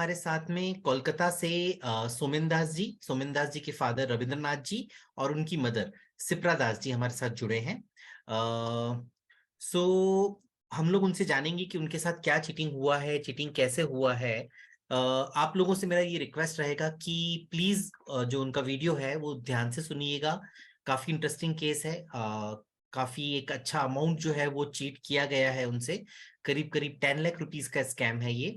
हमारे साथ में कोलकाता से सोमेन दास जी के फादर रविंद्रनाथ जी और उनकी मदर सिप्रा दास जी हमारे साथ जुड़े हैं। सो हम लोग उनसे जानेंगे कि उनके साथ क्या चीटिंग हुआ है, चीटिंग कैसे हुआ है। आप लोगों से मेरा ये रिक्वेस्ट रहेगा कि प्लीज जो उनका वीडियो है वो ध्यान से सुनिएगा। काफी इंटरेस्टिंग केस है। काफी एक अच्छा अमाउंट जो है वो चीट किया गया है उनसे। करीब करीब 10 लाख रुपीस का स्कैम है ये।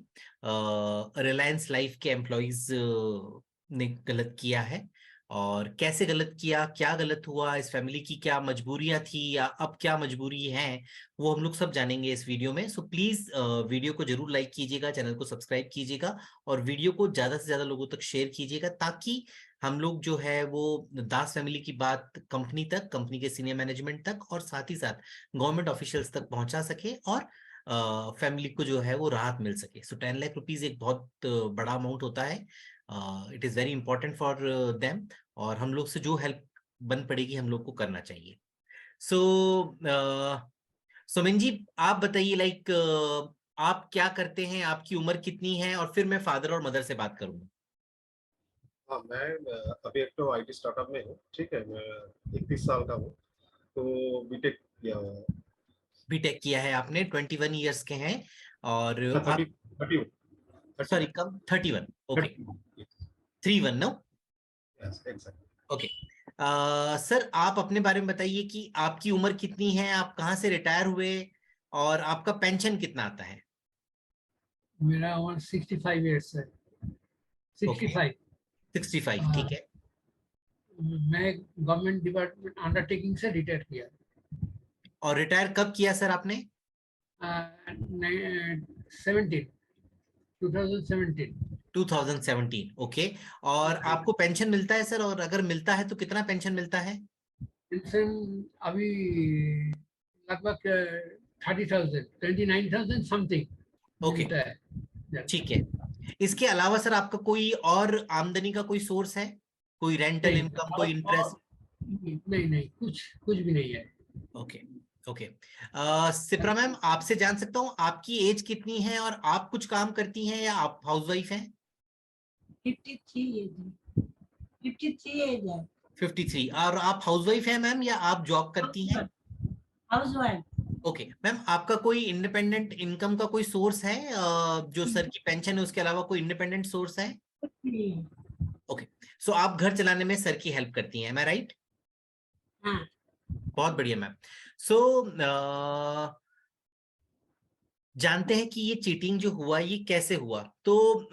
रिलायंस लाइफ के एम्प्लॉयज ने गलत किया है। और कैसे गलत किया, क्या गलत हुआ, इस फैमिली की क्या मजबूरियां थी या अब क्या मजबूरी है, वो हम लोग सब जानेंगे इस वीडियो में। सो प्लीज वीडियो को जरूर लाइक कीजिएगा, चैनल को सब्सक्राइब कीजिएगा और वीडियो को ज्यादा से ज्यादा लोगों तक शेयर कीजिएगा, ताकि हम लोग जो है वो दास फैमिली की बात कंपनी तक, कंपनी के सीनियर मैनेजमेंट तक और साथ ही साथ गवर्नमेंट ऑफिशियल्स तक पहुंचा सके और फैमिली को जो है वो राहत मिल सके। सो 10 लाख रुपीज एक बहुत बड़ा अमाउंट होता है। It is very important for them और हम लोग से जो हेल्प बन पड़ेगी हम लोग को करना चाहिए। सो सोमेन जी, आप बताइए लाइक आप क्या करते हैं, आपकी उम्र कितनी है, और फिर मैं फादर और मदर से बात करूंगा। हाँ, मैं अभी एक तो आईटी स्टार्टअप में हूँ। ठीक है, मैं 31 साल का हूँ। तो बीटेक किया हुआ है। बीटेक किया है आपने, 21 ईयर्स के हैं। और थर्टी आप, थर्टी सॉरी कब, 31? Okay, 30। 31 no. Yes, exact. Okay. Sir आप अपने बारे में बताइए कि आपकी उम्र कितनी है, आप कहाँ से रिटायर हुए और आपका पेंशन कितना आता है। मेरा उम्र 65 ईयर्स है। ओके, 65। 65, ठीक है। मैं गवर्नमेंट डिपार्टमेंट अंडरटेकिंग से रिटायर किया। और रिटायर कब किया सर आपने? 17 2017। 2017, ओके। और आपको पेंशन मिलता है सर, और अगर मिलता है तो कितना पेंशन मिलता है? पेंशन अभी लगभग 30,000, 29,000 समथिंग ओके, मिलता है। ठीक है। इसके अलावा सर आपका कोई और आमदनी का कोई सोर्स है, कोई रेंटल नहीं इनकम, कोई इंटरेस्ट? नहीं नहीं, कुछ भी नहीं है। Okay, okay. सिप्रा मैम, आपसे जान सकता हूँ आपकी एज कितनी है और आप कुछ काम करती हैं या आप हाउसवाइफ हैं? 53 एज है। 53 एज है। 53, और आप हाउसवाइफ हैं मैम या आप जॉब करती हैं? House wife. ओके मैम, आपका कोई इंडिपेंडेंट इनकम का कोई सोर्स है? जो सर की पेंशन है उसके अलावा कोई इंडिपेंडेंट सोर्स है? ओके, सो आप घर चलाने में सर की हेल्प करती हैं, एम आई राइट? हाँ। बहुत बढ़िया मैम। सो जानते हैं कि ये चीटिंग जो हुआ ये कैसे हुआ। तो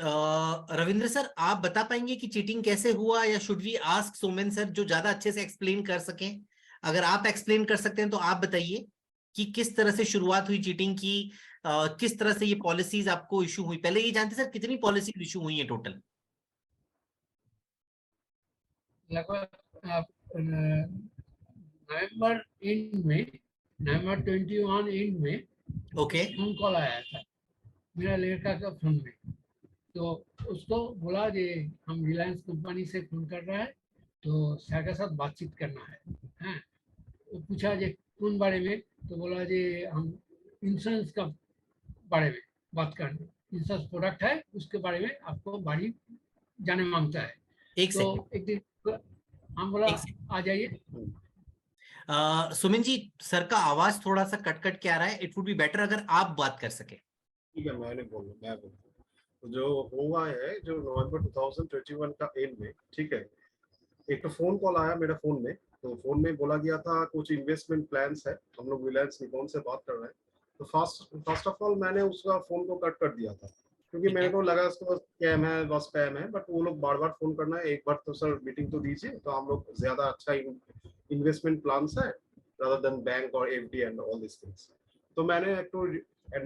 रविंद्र सर, आप बता पाएंगे कि चीटिंग कैसे हुआ, या should we ask Somen sir जो ज्यादा अच्छे से एक्सप्लेन कर सकें? अगर आप एक्सप्लेन कर सकते हैं तो आप बताइए कि किस तरह से शुरुआत हुई चीटिंग की, किस तरह से ये पॉलिसीज आपको इशू हुई। पहले ये जानते सर कितनी पॉलिसीज इशू हुई है टोटल? लगभग नवंबर एंड में, नवंबर 21 एंड में ओके, फोन कॉल आया था मेरा लड़का का फोन में। तो उसको बोला कि हम रिलायंस कंपनी से फोन कर रहा है, तो सर के साथ बातचीत करना है। हाँ, वो पूछा जे कौन बारे में, तो बोला जे हम इंश्योरेंस का बारे में बात करना, इंश्योरेंस प्रोडक्ट है उसके बारे में आपको बारी जाने मांगता है। एक तो सेकंड, एक दिन हम बोला एक सेकंड। आ जाइए। सुमिन जी, सर का आवाज थोड़ा सा कट कट के आ रहा है, इट वुड बी बेटर अगर आप बात कर सके। ठीक है, मैं बोलूँ तो जो हुआ है, जो नवंबर 2021 का एंड में, ठीक है, एक तो फोन कॉल आया मेरा फोन में। तो फोन में बोला गया था कुछ इन्वेस्टमेंट प्लान्स है, हम लोग रिलायंस निकॉन से बात कर रहे हैं। तो फर्स्ट ऑफ ऑल मैंने उसका फोन को कट कर दिया था, क्योंकि ठीक मेरे है, को लगा उसको बस स्कैम है, बस स्पैम है। बट वो लोग बार बार फोन करना है, एक बार तो सर मीटिंग तो दीजिए, तो हम लोग ज्यादा अच्छा इन्वेस्टमेंट प्लान्स है rather than बैंक और FD and all this things. तो मैंने एक तो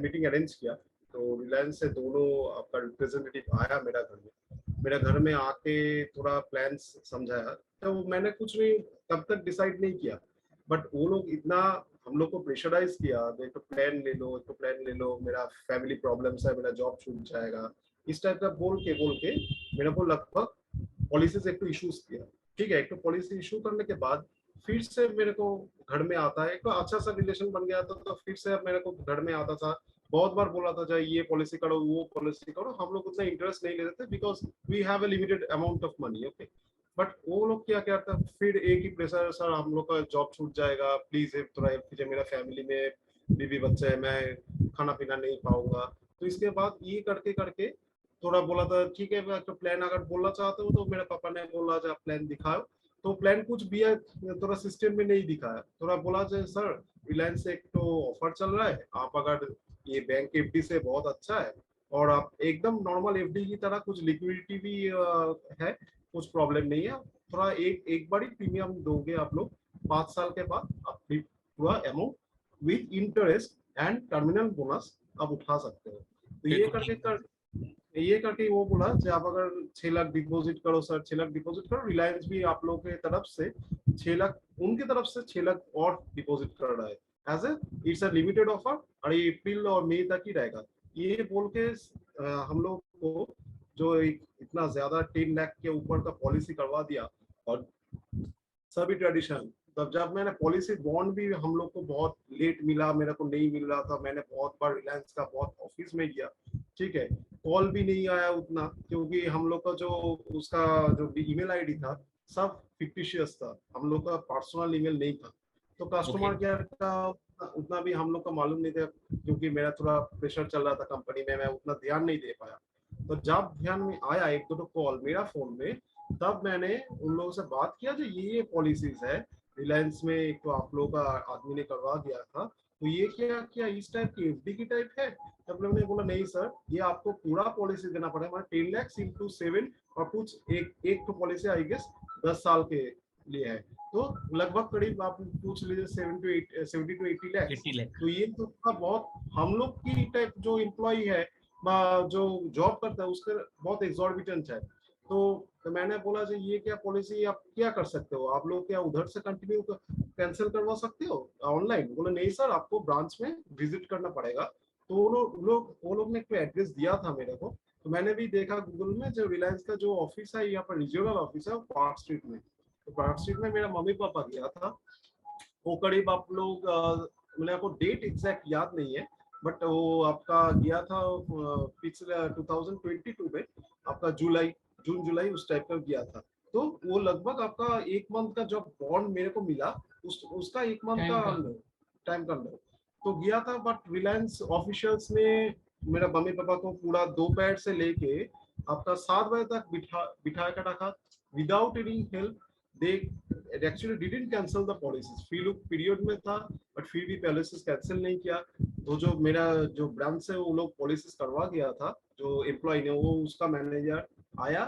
मीटिंग अरेंज किया। तो रिलायंस से दोनों आपका रिप्रेजेंटेटिव आया मेरा घर में आके थोड़ा प्लान्स समझाया। तो मैंने कुछ नहीं तब तक डिसाइड नहीं किया। बट वो लोग इतना हम लोग को प्रेशराइज किया, एक तो प्लान ले लो, एक तो प्लान ले लो, मेरा फैमिली प्रॉब्लम्स है, मेरा जॉब छूट जाएगा, इस टाइप का बोल के मेरे को लगभग पॉलिसीज एक तो इश्यूज किया। ठीक है, एक तो पॉलिसी इशू करने के बाद फिर से मेरे को घर में आता है, एक तो अच्छा सा रिलेशन बन गया था। तो फिर से अब मेरे को घर में आता था, बहुत बार बोला था चाहे ये पॉलिसी करो वो पॉलिसी करो, हम लोग उतना इंटरेस्ट नहीं लेते थे because we have a limited amount of money. Okay, but वो लोग क्या करता है फिर एक ही प्रेशर, सर हम लोग का जॉब छूट जाएगा, प्लीज थोड़ा हेल्प कीजिए, मेरा फैमिली में बीवी बच्चे है, मैं खाना पीना नहीं पाऊंगा। तो इसके बाद ये करके करके थोड़ा बोला था ठीक है मैं तो प्लान अगर बोलना चाहते हो, तो मेरे पापा ने बोला जो प्लान दिखाओ। तो प्लान कुछ भी है थोड़ा सिस्टम में नहीं दिखाया, थोड़ा बोला जो सर रिलायंस से एक तो ऑफर चल रहा है, आप अगर ये बैंक एफडी से बहुत अच्छा है, और आप एकदम नॉर्मल एफडी की तरह कुछ लिक्विडिटी भी है, कुछ प्रॉब्लम नहीं है, थोड़ा एक बार ही प्रीमियम दोगे आप लोग, 5 साल के बाद आप पूरा amount with interest and terminal bonus आप उठा सकते हो। तो ये करके वो बोला कि आप अगर 6 लाख डिपॉजिट करो सर, 6 लाख डिपॉजिट करो, रिलायंस भी आप लोगों के तरफ से 6 लाख, उनके तरफ से 6 लाख और डिपॉजिट कर रहा है as a it's a limited offer, और ये अप्रैल और मई तक ही रहेगा। ये बोल के हम लोग को जो इतना ज्यादा 10 लाख के ऊपर का पॉलिसी करवा दिया। और सभी ट्रेडिशन, तब जब मैंने पॉलिसी बॉन्ड भी हम लोग को बहुत लेट मिला, मेरे को नहीं मिल रहा था, मैंने बहुत बार रिलायंस का बहुत ऑफिस में गया, ठीक है, कॉल भी नहीं आया उतना, क्योंकि हम लोग का जो उसका जो ईमेल आईडी था सब फिक्टिशियस था, हम लोग का पर्सनल ईमेल नहीं था। तो कस्टमर केयर का उतना भी हम लोग का मालूम नहीं था, क्योंकि मेरा थोड़ा प्रेशर चल रहा था कंपनी में, मैं उतना ध्यान नहीं दे पाया। तो जब ध्यान में आया एक दो कॉल मेरा फोन में, तब मैंने उन लोगों से बात किया जो ये पॉलिसीज है रिलायंस में, एक तो आप लोगों का आदमी ने करवा दिया था, तो ये क्या क्या इस टाइप की एफडी की टाइप है? तब लोगों ने बोला नहीं सर, ये आपको पूरा पॉलिसी देना पड़ेगा, हमारा 10 लाख इंटू 7, और कुछ एक तो पॉलिसी आई गेस 10 साल के लिए है, तो लगभग करीब आप पूछ लीजिए 70 to 80 लाख। तो ये तो बहुत, हम लोग की टाइप जो एम्प्लॉय है जो जॉब करता है उसके बहुत एग्जॉर्बिटेंट है। तो मैंने बोला जी ये क्या पॉलिसी आप क्या कर सकते हो, आप लोग क्या उधर से कंटिन्यू कैंसिल करवा सकते हो ऑनलाइन? बोले नहीं सर, आपको ब्रांच में विजिट करना पड़ेगा। तो वो लोग ने कोई एड्रेस दिया था मेरे को, तो मैंने भी देखा गूगल में, जो रिलायंस का जो ऑफिस है यहाँ पर रीजनल ऑफिस है वो पार्क स्ट्रीट में। तो पार्क स्ट्रीट में मेरा मम्मी पापा गया था, वो करीब आप लोग मेरे को डेट एग्जैक्ट याद नहीं है, बट वो आपका गया था पिछले 2022 में, आपका जून जुलाई उस टाइप का गया था। तो वो लगभग आपका 1 मंथ का जब बॉन्ड मेरे को मिला, उसका 1 मंथ का टाइम का अंदर तो गया था। बट रिलायंस ऑफिशियल्स ने मेरा मम्मी पापा को पूरा दोपहर से लेके आपका 7 बजे तक बिठा कर रखा without any help. They actually didn't cancel the policies, free look period में था, बट फिर भी पॉलिसीज कैंसिल नहीं किया। तो जो मेरा जो ब्रांच से वो लोग पॉलिसीज करवा गया था, जो एम्प्लॉय ने, वो उसका मैनेजर आया,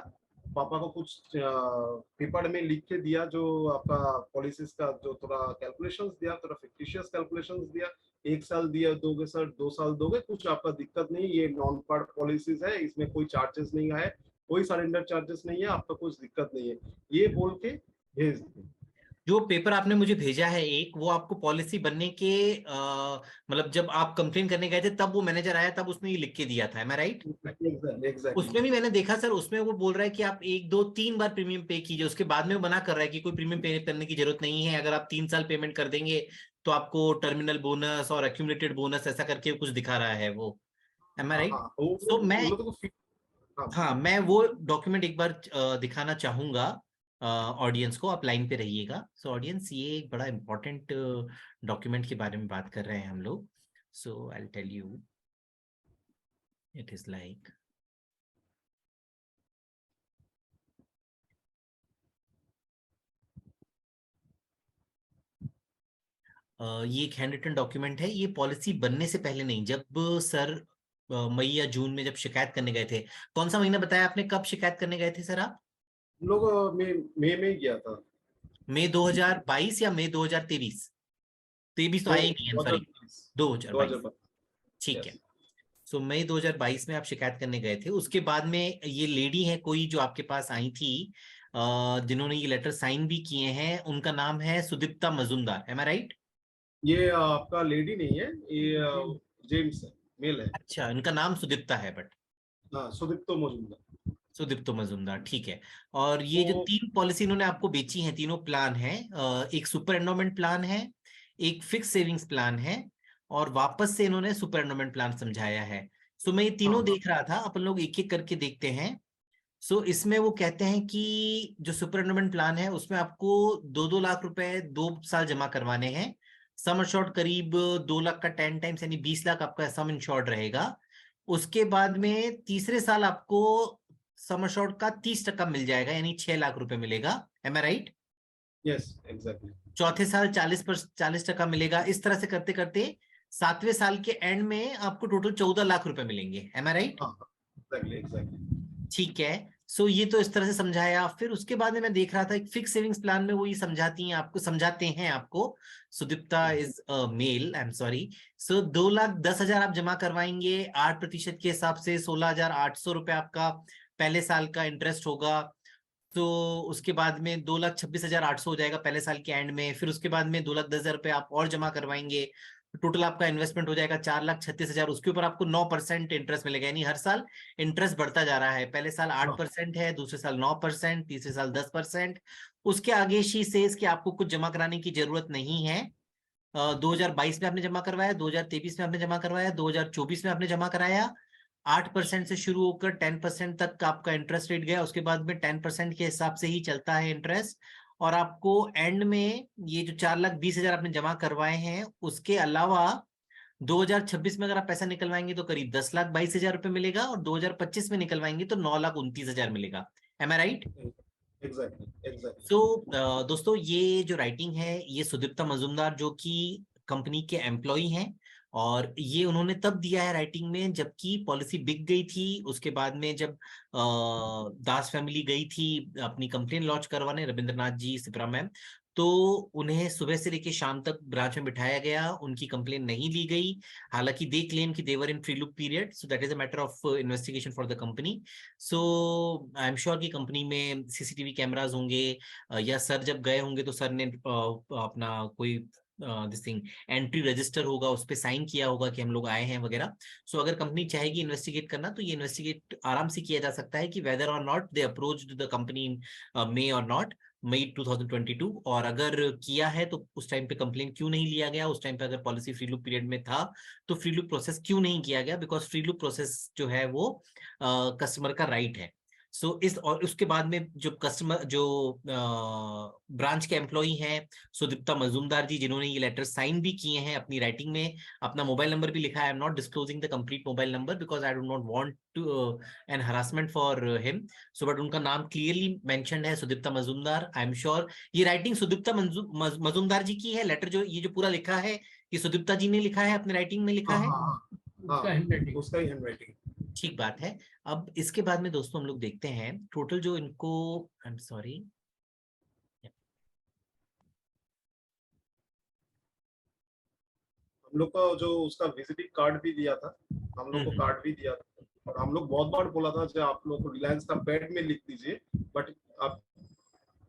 पापा को कुछ पेपर में लिख के दिया, जो आपका पॉलिसीज का जो थोड़ा कैलकुलेशंस दिया, थोड़ा फिक्टिशियस कैलकुलेशंस दिया, 1 साल दिया दोगे सर, 2 साल दोगे, कुछ आपका दिक्कत नहीं, ये नॉन पार्ट पॉलिसीज है, इसमें कोई चार्जेस नहीं है, कोई सरेंडर चार्जेस नहीं है, आपका कुछ दिक्कत नहीं है, ये बोल के भेज दिए। जो पेपर आपने मुझे भेजा है एक, वो आपको पॉलिसी बनने के मतलब जब आप कंप्लेन करने गए थे तब वो मैनेजर आया, तब उसने ये लिख के दिया था, है मैं राइट? Exactly. उसमें भी मैंने देखा सर, उसमें वो बोल रहा है कि आप 1 2 3 बार प्रीमियम पे कीजिए, उसके बाद में वो मना कर रहा है कि कोई प्रीमियम पे करने की जरूरत नहीं है, अगर आप 3 साल पेमेंट कर देंगे तो आपको टर्मिनल बोनस और एक्यूमुलेटेड बोनस ऐसा करके कुछ दिखा रहा है वो, एम आई राइट? तो मैं हाँ, मैं वो डॉक्यूमेंट एक बार दिखाना चाहूंगा ऑडियंस को, आप लाइन पे रहिएगा। सो ऑडियंस, ये एक बड़ा इंपॉर्टेंट डॉक्यूमेंट के बारे में बात कर रहे हैं हम लोग। So I will tell you, it is like ये एक हैंड रिटन डॉक्यूमेंट है। ये पॉलिसी बनने से पहले नहीं, जब सर मई या जून में जब शिकायत करने गए थे, कौन सा महीना बताया आपने, कब शिकायत करने गए थे सर आप? लोग मई में गया था, मई 2022 या मई 2023? 23 तो आया ही नहीं है, सॉरी 2022, ठीक है। सो मई 2022 में आप शिकायत करने गए थे। उसके बाद में ये लेडी है कोई जो आपके पास आई थी, जिन्होंने ये लेटर साइन भी किए हैं, उनका नाम है Sudipta Majumdar, M I right? ये आपका लेडी नहीं है, ये जेम्स है, मेल है। अच्छा, इनका नाम सुदीप्ता है, बट हाँ, सुदीप्तो मजुमदार। सुदीप्तो मजुमदार, ठीक है। और ये जो तो 3 पॉलिसी इन्होंने आपको बेची हैं, तीनों प्लान है, एक सुपर एंडोमेंट प्लान है, एक फिक्स सेविंग्स प्लान है, और वापस से इन्होंने सुपर एंडोमेंट प्लान समझाया है। सो मैं ये तीनों देख रहा था, अपन लोग एक एक करके देखते हैं। सो इसमें वो कहते हैं कि जो सुपर एंडोमेंट प्लान है उसमें आपको 2-2 लाख रुपए 2 साल जमा करवाने हैं। सम अश्योर्ड करीब 2 लाख का 10 टाइम्स यानी 20 लाख आपका सम इंश्योर्ड रहेगा। उसके बाद में तीसरे साल आपको सम अश्योर्ड का 30% मिल जाएगा यानी 6 लाख रुपए मिलेगा। Am I right? Yes exactly. चौथे साल 40% मिलेगा। इस तरह से करते करते 7वें साल के एंड में आपको टोटल 14 लाख रुपए मिलेंगे। M I right? हाँ एग्जैक्टली एग्जैक्टली। ठीक है। सो ये तो इस तरह से समझाया। फिर उसके बाद में मैं देख रहा था एक फिक्स सेविंग्स प्लान में वो ये समझाते हैं आपको। Sudipta is male, I am sorry. So 2,10,000 आप जमा करवाएंगे 8% के हिसाब से 16,800 रुपए आपका पहले साल का इंटरेस्ट होगा। तो उसके बाद में 2,26,800 हो जाएगा पहले साल के एंड में। फिर उसके बाद में 2,10,000 रुपए आप और जमा करवाएंगे, टोटल आपका इन्वेस्टमेंट हो जाएगा 4,36,000। उसके ऊपर आपको 9% इंटरेस्ट मिलेगा यानी हर साल इंटरेस्ट बढ़ता जा रहा है। पहले साल 8% है, दूसरे साल 9%, तीसरे साल 10%। उसके आगे शी सेज कि आपको कुछ जमा कराने की जरूरत नहीं है। 2022 में आपने जमा करवाया, 2023 में आपने जमा करवाया, 2024 में आपने जमा कराया। 8% से शुरू होकर 10% तक का आपका इंटरेस्ट रेट गया। उसके बाद में 10% के हिसाब से ही चलता है इंटरेस्ट। और आपको एंड में ये जो 4,20,000 आपने जमा करवाए हैं उसके अलावा 2026 में अगर आप पैसा निकलवाएंगे तो करीब 10,22,000 रुपए मिलेगा, और 2025 में निकलवाएंगे तो 9,29,000 मिलेगा। Am I right? Exactly exactly. So दोस्तों ये जो राइटिंग है ये सुदीप्ता मजूमदार जो कि कंपनी के एम्प्लॉय हैं, और ये उन्होंने तब दिया है राइटिंग में जबकि पॉलिसी बिक गई थी। उसके बाद में जब दास फैमिली गई थी अपनी कंप्लेन लॉन्च करवाने, रविंद्रनाथ जी, सिप्रा मैम, तो उन्हें सुबह से लेकर शाम तक ब्रांच में बिठाया गया, उनकी कंप्लेन नहीं ली गई। हालांकि दे क्लेम कि they were in free look period, so that is a matter of investigation for the company. So I am sure कि कंपनी में सीसीटीवी कैमरास होंगे, या सर जब गए होंगे तो सर ने अपना कोई दिस थिंग एंट्री रजिस्टर होगा, उस पर साइन किया होगा कि हम लोग आए हैं वगैरह। सो अगर कंपनी चाहेगी इन्वेस्टिगेट करना तो ये इन्वेस्टिगेट आराम से किया जा सकता है कि whether or not they approached the company in may or not, मई 2022। और अगर किया है तो उस टाइम पे कंप्लेन क्यों नहीं लिया गया, उस टाइम पे अगर पॉलिसी फ्री लुक पीरियड में था तो फ्री लुक प्रोसेस क्यों नहीं किया गया, बिकॉज फ्री लुक प्रोसेस जो है वो कस्टमर का राइट है। सो इस और उसके बाद में जो कस्टमर जो ब्रांच के एम्प्लॉई हैं सुदीप्ता मजूमदार जी, जिन्होंने ये लेटर साइन भी किए हैं अपनी राइटिंग में, अपना मोबाइल नंबर भी लिखा है। I am not disclosing the complete mobile number because I do not want to an harassment for him. So but उनका नाम क्लियरली मेंशन्ड है, Sudipta Majumdar. I am sure ये राइटिंग सुदीप्ता मजूमदार जी की है। लेटर जो ये जो पूरा लिखा है ये सुदीप्ता जी ने लिखा है, अपने राइटिंग में लिखा हाँ है। हाँ उसका हैंडराइटिंग। उसका ही हैंडराइटिंग। ठीक बात है। अब इसके बाद में दोस्तों हम लोग देखते हैं टोटल जो इनको, आई एम सॉरी, हम लोग को जो उसका विजिटिंग कार्ड भी दिया था, हम लोग को कार्ड भी दिया था, और हम लोग बहुत बार बोला था कि आप लोग रिलायंस का पैड में लिख दीजिए, बट आप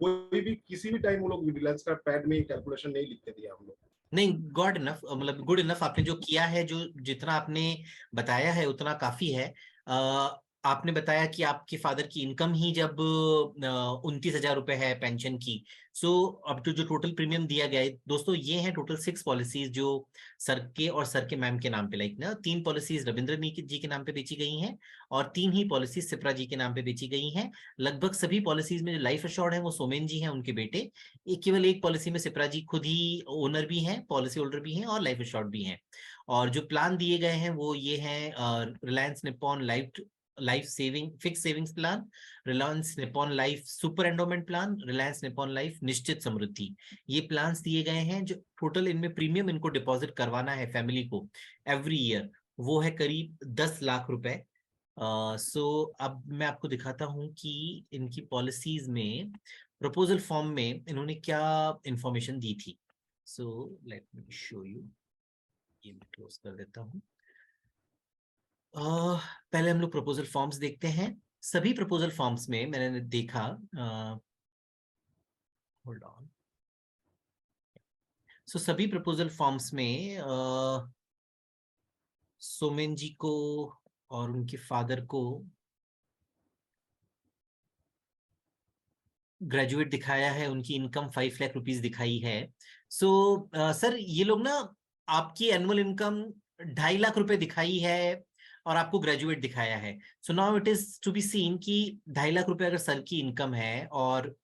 कोई भी किसी भी टाइम वो लोग रिलायंस का पैड में कैलकुलेशन नहीं लिखते दिया हम लोग। नहीं, गॉड इनफ, मतलब गुड इनफ आपने जो किया है, जो जितना आपने बताया है उतना काफी है। आपने बताया कि आपके फादर की इनकम ही जब 29,000 रुपए है पेंशन की। सो अब जो जो टोटल प्रीमियम दिया गया है दोस्तों, ये है टोटल 6 पॉलिसीज जो सर के और सर के मैम के नाम पे, लाइक ना 3 पॉलिसीज रविंद्र जी के नाम पे बेची गई हैं और 3 ही पॉलिसीज सिप्रा जी के नाम पे बेची गई हैं। लगभग सभी पॉलिसीज में जो लाइफ एश्योर्ड है वो सोमेन जी हैं, उनके बेटे। केवल एक पॉलिसी में सिप्रा जी खुद ही ओनर भी हैं, पॉलिसी होल्डर भी हैं और लाइफ एश्योर्ड भी हैं। और जो प्लान दिए गए हैं वो ये हैं Reliance Nippon life saving fix savings plan, Reliance Nippon life super endowment plan, Reliance Nippon life निश्चित समृद्धि। ये प्लान्स दिए गए हैं। जो टोटल इनमें प्रीमियम इनको डिपॉजिट करवाना है फैमिली को एवरी ईयर, वो है करीब 10 लाख रुपए। सो अब मैं आपको दिखाता हूं कि इनकी पॉलिसीज में प्रपोजल फॉर्म में इन्होंने क्या इंफॉर्मेशन दी थी। So let me show you, ये मैं क्लोज कर देता हूं। पहले हम लोग प्रपोजल फॉर्म्स देखते हैं। सभी प्रपोजल फॉर्म्स में मैंने देखा, होल्ड ऑन, सो सभी प्रपोजल फॉर्म्स में सोमेन जी को और उनके फादर को ग्रेजुएट दिखाया है, उनकी इनकम 5 लाख रुपीज दिखाई है। सो सर ये लोग ना आपकी एनुअल इनकम 2.5 लाख रुपए दिखाई है और आपको ग्रेजुएट दिखाया है। So now it is to be seen कि 2.5 लाख रुपए अगर सर की इनकम है और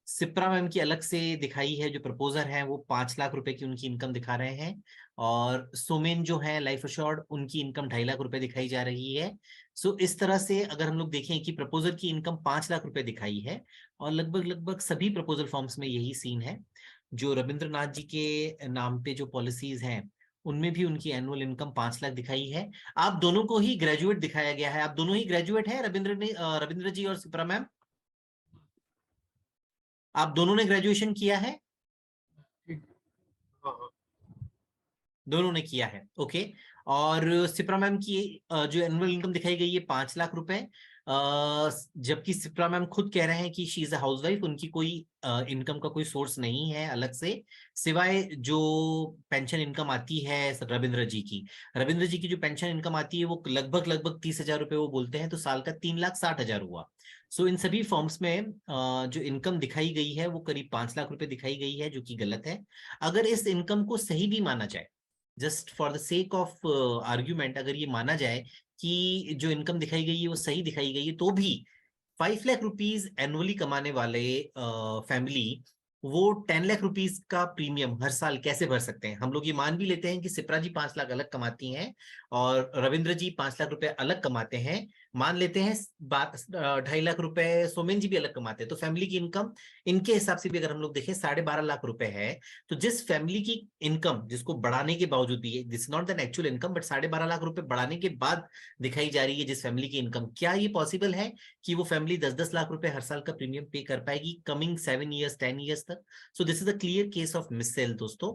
सिप्रा मैम की अलग से दिखाई है, जो प्रपोजर है वो 5 लाख रुपए की उनकी इनकम दिखा रहे हैं, और सोमेन जो है लाइफ अश्योर्ड उनकी इनकम 2.5 लाख रुपए दिखाई जा रही है। सो इस तरह से अगर हम लोग देखें कि प्रपोजल की इनकम 5 लाख रुपए दिखाई है, और लगभग लगभग सभी प्रपोजल फॉर्म्स में यही सीन है। जो रविंद्रनाथ जी के नाम पे जो पॉलिसीज हैं उनमें भी उनकी एनुअल इनकम 5 लाख दिखाई है। आप दोनों को ही ग्रेजुएट दिखाया गया है, आप दोनों ही ग्रेजुएट हैं, रविंद्र जी और सिप्रा मैम, आप दोनों ने ग्रेजुएशन किया है? ठीक। हाँ हाँ दोनों ने किया है, ओके। और सिप्रा मैम की जो एनुअल इनकम दिखाई गई है 5 लाख रुपए, जबकि सिप्रा मैम खुद कह रहे हैं कि शी इज अ हाउसवाइफ, उनकी कोई इनकम का कोई सोर्स नहीं है अलग से, सिवाय जो पेंशन इनकम आती है रविंद्र जी की जो पेंशन इनकम आती है वो लगभग लगभग 30,000 रुपए वो बोलते हैं, तो साल का 3,60,000 हुआ। सो इन सभी फॉर्म्स में जो इनकम दिखाई गई है वो करीब 5 लाख रुपए दिखाई गई है, जो कि गलत है। अगर इस इनकम को सही भी माना जाए, just for the sake of argument, अगर ये माना जाए कि जो इनकम दिखाई गई है वो सही दिखाई गई है, तो भी 5 लाख रुपीज एनुअली कमाने वाले फैमिली वो 10 लाख रुपीज का प्रीमियम हर साल कैसे भर सकते हैं? हम लोग ये मान भी लेते हैं कि सिप्रा जी 5 लाख अलग कमाती हैं और रविंद्र जी 5 लाख रुपए अलग कमाते हैं, मान लेते हैं 2.5 लाख रुपए सोमेन जी भी अलग कमाते हैं, तो फैमिली की इनकम इनके हिसाब से भी अगर हम लोग देखें 12.5 लाख रुपए है। तो जिस फैमिली की इनकम, जिसको बढ़ाने के बावजूद भी, this not the actual income, but 12.5 lakh रुपए बढ़ाने के बाद दिखाई जा रही है जिस फैमिली की इनकम, क्या ये पॉसिबल है कि वो फैमिली 10-10 लाख रुपए हर साल का प्रीमियम पे कर पाएगी कमिंग 7 ईयर्स 10 ईयर्स तक? So this is a clear case of mis sell दोस्तों।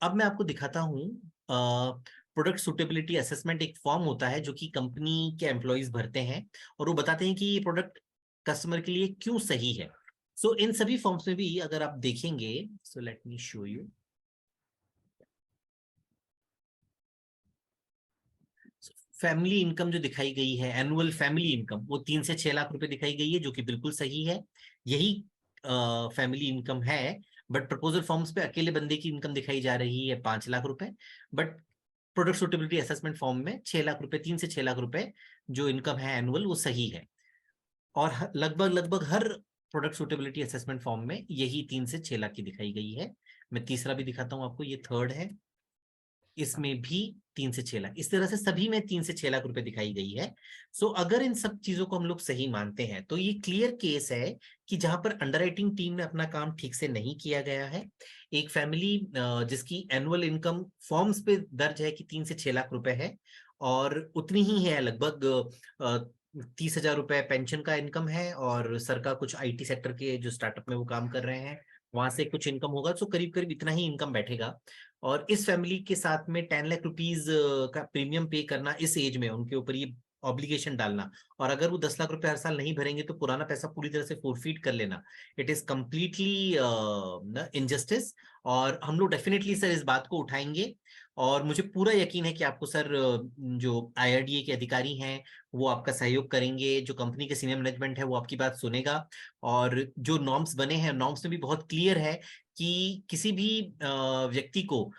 अब मैं आपको दिखाता हूँ प्रोडक्ट सुटेबिलिटी असेसमेंट, एक फॉर्म होता है जो कि कंपनी के एम्प्लॉइज भरते हैं और वो बताते हैं कि ये प्रोडक्ट कस्टमर के लिए क्यों सही है। सो इन सभी फॉर्म्स में भी अगर आप देखेंगे, so let me show you, family income जो दिखाई गई है, एनुअल फैमिली इनकम, वो 3 से 6 लाख रुपए दिखाई गई है, जो कि बिल्कुल सही है, यही फैमिली इनकम है। बट प्रपोजल फॉर्म्स पे अकेले बंदे की इनकम दिखाई जा रही है 5 लाख रुपए, but product suitability assessment form में 6 लाख रुपए, 3 से 6 लाख रुपए जो इनकम है एनुअल, वो सही है। और लगभग लगभग हर प्रोडक्ट सुटेबिलिटी असेसमेंट फॉर्म में यही 3 से 6 लाख की दिखाई गई है। मैं तीसरा भी दिखाता हूं आपको, ये थर्ड है, इसमें भी 3 से 6 लाख, इस तरह से सभी में 3 से 6 लाख रुपए दिखाई गई है। सो अगर इन सब चीजों को हम लोग सही मानते हैं तो ये क्लियर केस है कि जहां पर अंडरराइटिंग टीम ने अपना काम ठीक से नहीं किया गया है। एक फैमिली जिसकी एनुअल इनकम फॉर्म्स पे दर्ज है कि 3 से 6 लाख रुपए है, और उतनी ही है लगभग 30,000 रुपए पेंशन का इनकम है, और सर का कुछ IT सेक्टर के जो स्टार्टअप में वो काम कर रहे हैं वहां से कुछ इनकम होगा, तो करीब करीब इतना ही इनकम बैठेगा। और इस फैमिली के साथ में 10 लाख रुपीज का प्रीमियम पे करना इस एज में, उनके ऊपर ये ऑब्लिगेशन डालना, और अगर वो 10 लाख रुपए हर साल नहीं भरेंगे तो पुराना पैसा पूरी तरह से फोरफीट कर लेना, इट इज कम्प्लीटली इनजस्टिस। और हम लोग डेफिनेटली सर इस बात को उठाएंगे, और मुझे पूरा यकीन है कि आपको सर जो IRDA के अधिकारी हैं वो आपका सहयोग करेंगे, जो कंपनी के सीनियर मैनेजमेंट है वो आपकी बात सुनेगा, और जो नॉर्म्स बने हैं नॉर्म्स में भी बहुत क्लियर है कि किसी भी व्यक्ति को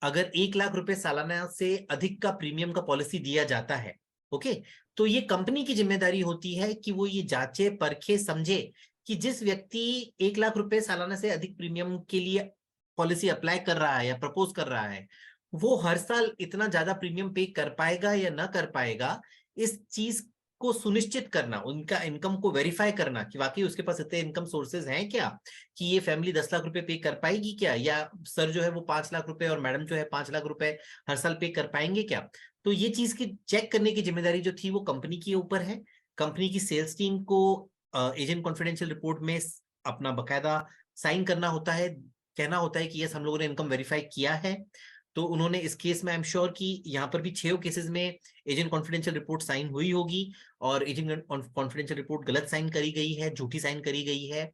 अगर 1 लाख रुपए सालाना से अधिक का प्रीमियम का पॉलिसी दिया जाता है, ओके, तो ये कंपनी की जिम्मेदारी होती है कि वो ये जांचे परखे समझे कि जिस व्यक्ति 1 लाख रुपए सालाना से अधिक प्रीमियम के लिए पॉलिसी अप्लाई कर रहा है या प्रपोज कर रहा है, वो हर साल इतना ज्यादा प्रीमियम पे कर पाएगा या ना कर पाएगा, इस चीज को सुनिश्चित करना, उनका इनकम को वेरीफाई करना कि वाकई उसके पास इतने इनकम सोर्सेज हैं क्या, कि ये फैमिली 10 लाख रुपए पे कर पाएगी क्या, या सर जो है वो 5 लाख रुपए और मैडम जो है 5 लाख रुपए हर साल पे कर पाएंगे क्या। तो ये चीज की चेक करने की जिम्मेदारी जो थी वो कंपनी के ऊपर है। कंपनी की सेल्स टीम को एजेंट कॉन्फिडेंशियल रिपोर्ट में अपना बकायदा साइन करना होता है, कहना होता है कि यस हम लोगों ने इनकम वेरीफाई किया है। तो उन्होंने इस केस में आई एम श्योर कि यहाँ पर भी 6 केसेस में एजेंट कॉन्फिडेंशियल रिपोर्ट साइन हुई होगी, और एजेंट कॉन्फिडेंशियल रिपोर्ट गलत साइन करी गई है, झूठी साइन करी गई है,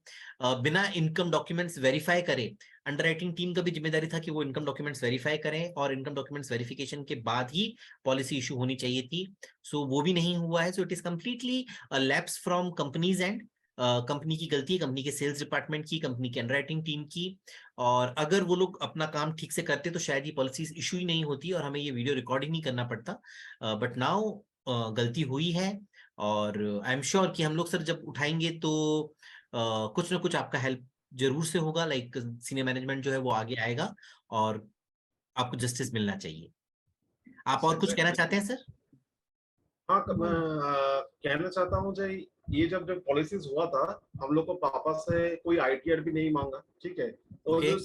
बिना इनकम डॉक्यूमेंट्स वेरीफाई करे। अंडरराइटिंग टीम का भी जिम्मेदारी था कि वो इनकम डॉक्यूमेंट्स वेरीफाई करें, और इनकम डॉक्यूमेंट्स वेरिफिकेशन के बाद ही पॉलिसी इशू होनी चाहिए थी। सो वो भी नहीं हुआ है। So it is completely lapse from companies and, company की गलती है, कंपनी के सेल्स डिपार्टमेंट की, कंपनी के अंडरराइटिंग टीम की। और अगर वो लोग अपना काम ठीक से करते तो शायद ये पॉलिसीज इशू ही नहीं होती और हमें ये वीडियो रिकॉर्डिंग नहीं करना पड़ता। बट नाउ गलती हुई है और आई एम श्योर कि हम लोग सर जब उठाएंगे तो कुछ ना कुछ आपका हेल्प जरूर से होगा। लाइक सीनियर मैनेजमेंट जो है वो आगे आएगा और आपको जस्टिस मिलना चाहिए। आप और कुछ कहना चाहते हैं सर? हाँ, मैं कहना चाहता हूँ जो ये जब पॉलिसीज हुआ था, हम लोग को पापा से कोई आईटीआर भी नहीं मांगा, ठीक है। तो Okay. जो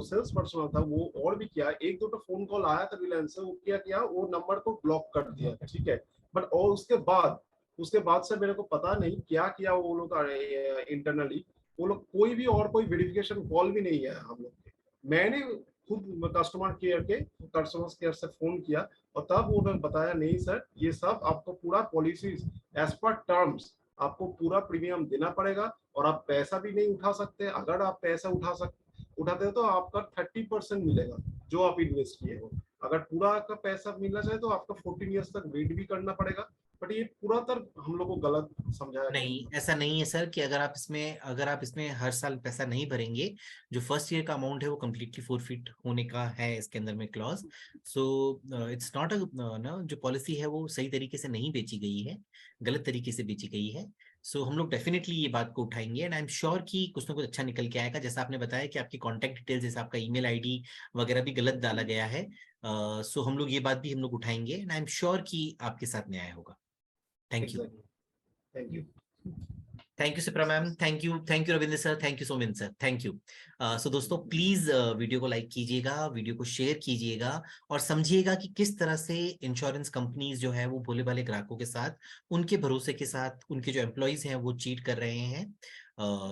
सेल्स पर्सनल था वो और भी किया, एक दो तो फोन कॉल आया था रिलायंस से, वो क्या किया, वो नंबर को ब्लॉक कर दिया, ठीक है। बट और उसके बाद से मेरे को पता नहीं क्या किया वो लोग इंटरनली, वो लोग कोई भी और कोई वेरिफिकेशन कॉल भी नहीं है हम लोग के। मैंने खुद कस्टमर केयर से फोन किया और तब उन्होंने बताया नहीं सर, ये सब आपको पूरा पॉलिसीज एज पर टर्म्स आपको पूरा प्रीमियम देना पड़ेगा और आप पैसा भी नहीं उठा सकते। अगर आप पैसा उठाते हो तो आपका 30% मिलेगा जो आप इन्वेस्ट किए हो। अगर पूरा का पैसा मिलना चाहे तो आपका 14 ईयर्स तक वेट भी करना पड़ेगा। बट ये पूरा तरह हम लोग को गलत समझाया नहीं, गया। ऐसा नहीं है सर कि अगर आप इसमें हर साल पैसा नहीं भरेंगे, जो फर्स्ट ईयर का अमाउंट है वो कम्प्लीटली फोरफिट होने का है इसके अंदर में क्लॉज। सो इट्स नॉट ना, जो पॉलिसी है वो सही तरीके से नहीं बेची गई है, गलत तरीके से बेची गई है। सो हम लोग डेफिनेटली ये बात को उठाएंगे एंड आई एम श्योर कि कुछ ना कुछ अच्छा निकल के आएगा। जैसा आपने बताया कि आपकी कॉन्टैक्ट डिटेल्स, जैसे आपका ईमेल आईडी वगैरह भी गलत डाला गया है। सो हम लोग ये बात भी हम लोग उठाएंगे एंड आई एम श्योर कि आपके साथ न्याय होगा। Thank you. Thank you. Thank you Sipra ma'am, thank you Ravindra sir, thank you Somin sir, thank you. So दोस्तों प्लीज वीडियो को लाइक कीजिएगा, वीडियो को शेयर कीजिएगा और समझिएगा कि किस तरह से इंश्योरेंस कंपनीज जो है वो भोले भाले ग्राहकों के साथ, उनके भरोसे के साथ, उनके जो एम्प्लॉयज हैं वो चीट कर रहे हैं,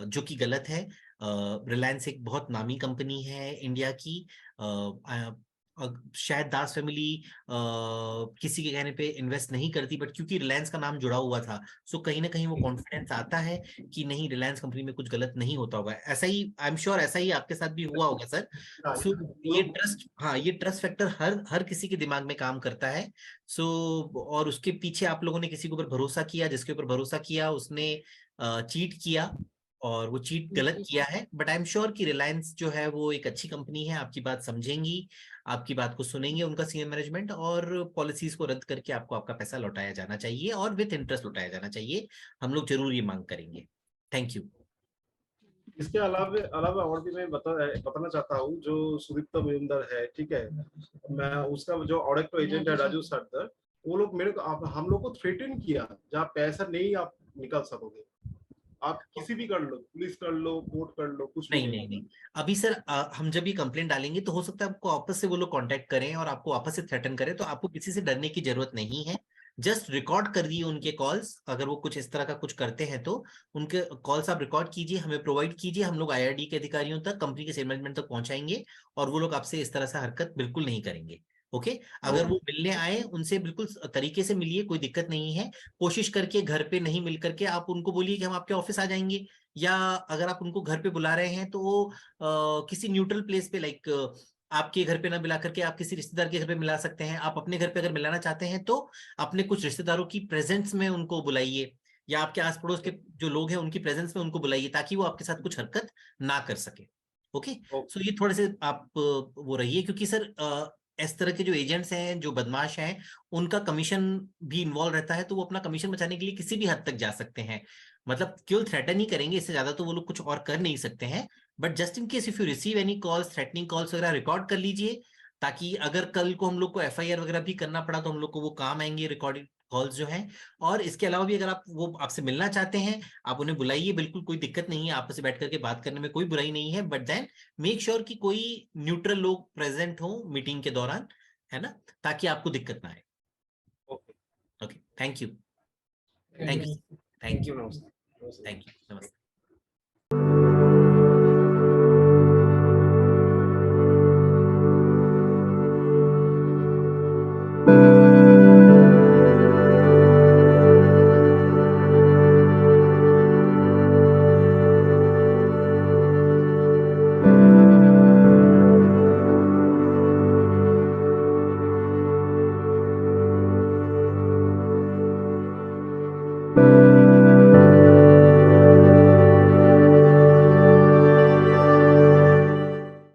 जो कि गलत है। रिलायंस एक बहुत नामी कंपनी है इंडिया की। शायद दास फैमिली किसी के कहने पे इन्वेस्ट नहीं करती, बट क्योंकि रिलायंस का नाम जुड़ा हुआ था सो कहीं ना कहीं वो कॉन्फिडेंस आता है कि नहीं, रिलायंस कंपनी में कुछ गलत नहीं होता होगा। ऐसा ही आई एम श्योर ऐसा ही आपके साथ भी हुआ होगा सर। सो ये ट्रस्ट फैक्टर हर हर किसी के दिमाग में काम करता है। सो और उसके पीछे आप लोगों ने किसी के ऊपर भरोसा किया, जिसके ऊपर भरोसा किया उसने चीट किया और वो चीट गलत किया है। बट आई एम श्योर कि रिलायंस जो है वो एक अच्छी कंपनी है, आपकी बात समझेंगी, आपकी बात को सुनेंगे उनका सीनियर मैनेजमेंट, और पॉलिसीज को रद्द करके आपको आपका पैसा लौटाया जाना चाहिए और विथ इंटरेस्ट लौटाया जाना चाहिए। हम लोग जरूर ये मांग करेंगे। Thank you. इसके अलावा और भी मैं बताना चाहता हूँ, जो सुदीप्ता मुजुमदार है, ठीक है, मैं उसका जो ऑडिटर एजेंट है राजू सरदार, वो लोग हम लोग को थ्रेटन किया, जहाँ पैसा नहीं आप निकाल सकोगे, आप किसी भी कर लो, पुलिस कर लो, कोर्ट कर लो, कुछ भी नहीं नहीं नहीं, अभी सर हम जब ये कंप्लेंट डालेंगे तो हो सकता है आपको आपस से वो लोग कांटेक्ट करें और आपको आपस से थ्रेटन करें, तो आपको किसी से डरने की जरूरत नहीं है। जस्ट रिकॉर्ड कर दिए उनके कॉल्स, अगर वो कुछ इस तरह का कुछ करते हैं तो उनके कॉल्स आप रिकॉर्ड कीजिए, हमें प्रोवाइड कीजिए, हम लोग आईआरडी के अधिकारियों तक, कंपनी के सेल मैनेजमेंट तक पहुंचाएंगे और वो लोग आपसे इस तरह से हरकत बिल्कुल नहीं करेंगे। ओके, अगर वो मिलने आए उनसे बिल्कुल तरीके से मिलिए, कोई दिक्कत नहीं है। कोशिश करके घर पे नहीं मिल करके आप उनको बोलिए कि हम आपके ऑफिस आ जाएंगे, या अगर आप उनको घर पे बुला रहे हैं तो वो किसी न्यूट्रल प्लेस पे, लाइक आपके घर पे ना मिला करके आप किसी रिश्तेदार के घर पे मिला सकते हैं। आप अपने घर पे अगर मिलाना चाहते हैं तो अपने कुछ रिश्तेदारों की प्रेजेंस में उनको बुलाइए, या आपके आस पड़ोस के जो लोग हैं उनकी प्रेजेंस में उनको बुलाइए, ताकि वो आपके साथ कुछ हरकत ना कर सके। ओके, सो ये थोड़े से आप वो रहिए, क्योंकि सर इस तरह के जो एजेंट्स हैं, जो बदमाश हैं, उनका कमीशन भी इन्वॉल्व रहता है, तो वो अपना कमीशन बचाने के लिए किसी भी हद तक जा सकते हैं। मतलब केवल थ्रेटन ही करेंगे, इससे ज्यादा तो वो लोग कुछ और कर नहीं सकते हैं। But just in case if you receive any calls, threatening calls वगैरह, रिकॉर्ड कर लीजिए, ताकि अगर कल को हम लोग को एफआईआर वगैरह भी करना पड़ा तो हम लोग को वो काम आएंगे रिकॉर्डेड कॉल्स जो हैं। और इसके अलावा भी अगर आप वो आपसे मिलना चाहते हैं, आप उन्हें बुलाइए, बिल्कुल कोई दिक्कत नहीं है, आपस में बैठ करके बात करने में कोई बुराई नहीं है। बट देन मेक श्योर कि कोई न्यूट्रल लोग प्रेजेंट हो मीटिंग के दौरान, है ना, ताकि आपको दिक्कत ना आए। Okay, thank you, thank you, thank you, thank you, नमस्ते। you